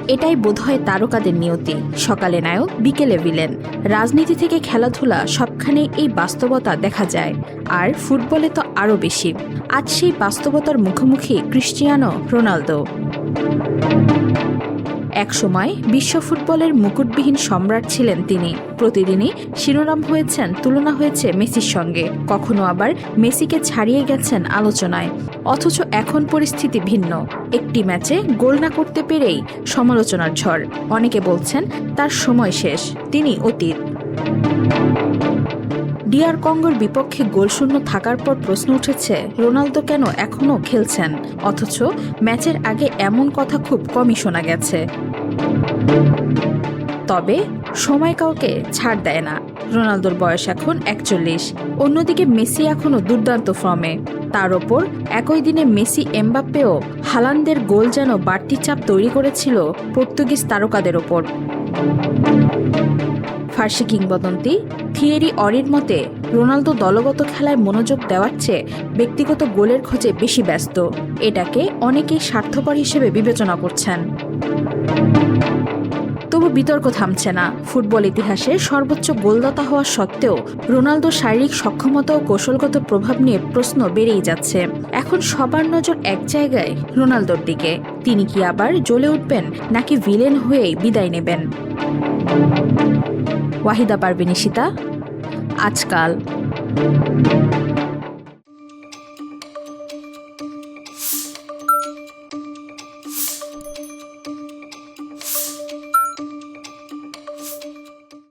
এটাই বোধহয় তারকাদের নিয়তি, সকালে নায়ক বিকেলে ভিলেন। রাজনীতি থেকে খেলাধুলা সবখানে এই বাস্তবতা দেখা যায়, আর ফুটবলে তো আরও বেশি। আজ সেই বাস্তবতার মুখোমুখি ক্রিস্টিয়ানো রোনালদো। একসময় বিশ্ব ফুটবলের মুকুটবিহীন সম্রাট ছিলেন তিনি। প্রতিদিনই শিরোনাম হয়েছেন, তুলনা হয়েছে মেসির সঙ্গে, কখনো আবার মেসিকে ছাড়িয়ে গেছেন আলোচনায়। অথচ এখন পরিস্থিতি ভিন্ন। একটি ম্যাচে গোল না করতে পেরেই সমালোচনার ঝড়। অনেকে বলছেন তার সময় শেষ, তিনি অতীত। ডিআর কঙ্গোর বিপক্ষে গোলশূন্য থাকার পর প্রশ্ন উঠেছে, রোনালদো কেন এখনও খেলছেন? অথচ ম্যাচের আগে এমন কথা খুব কমই শোনা গেছে। তবে সময় কাউকে ছাড় দেয় না। রোনালদোর বয়স এখন 41। অন্যদিকে মেসি এখনও দুর্দান্ত ফর্মে। তার ওপর একই দিনে মেসি, এমবাপ্পেও হালান্দের গোল যেন বাড়তি চাপ তৈরি করেছিল পর্তুগিজ তারকাদের ওপর। ফার্সি কিংবদন্তি থিয়েরি অরির মতে, রোনালদো দলগত খেলায় মনোযোগ দেওয়ার চেয়ে ব্যক্তিগত গোলের খোঁজে বেশি ব্যস্ত। এটাকে অনেকেই স্বার্থপর হিসেবে বিবেচনা করছেন। তবু বিতর্ক থামছে না। ফুটবল ইতিহাসে সর্বোচ্চ গোলদাতা হওয়া সত্ত্বেও রোনালদোর শারীরিক সক্ষমতা ও কৌশলগত প্রভাব নিয়ে প্রশ্ন বেড়েই যাচ্ছে। এখন সবার নজর এক জায়গায়, রোনালদোর দিকে। তিনি কি আবার জ্বলে উঠবেন, নাকি ভিলেন হয়েই বিদায় নেবেন? ওয়াহিদা পারভীন ঈশিতা, আজকাল।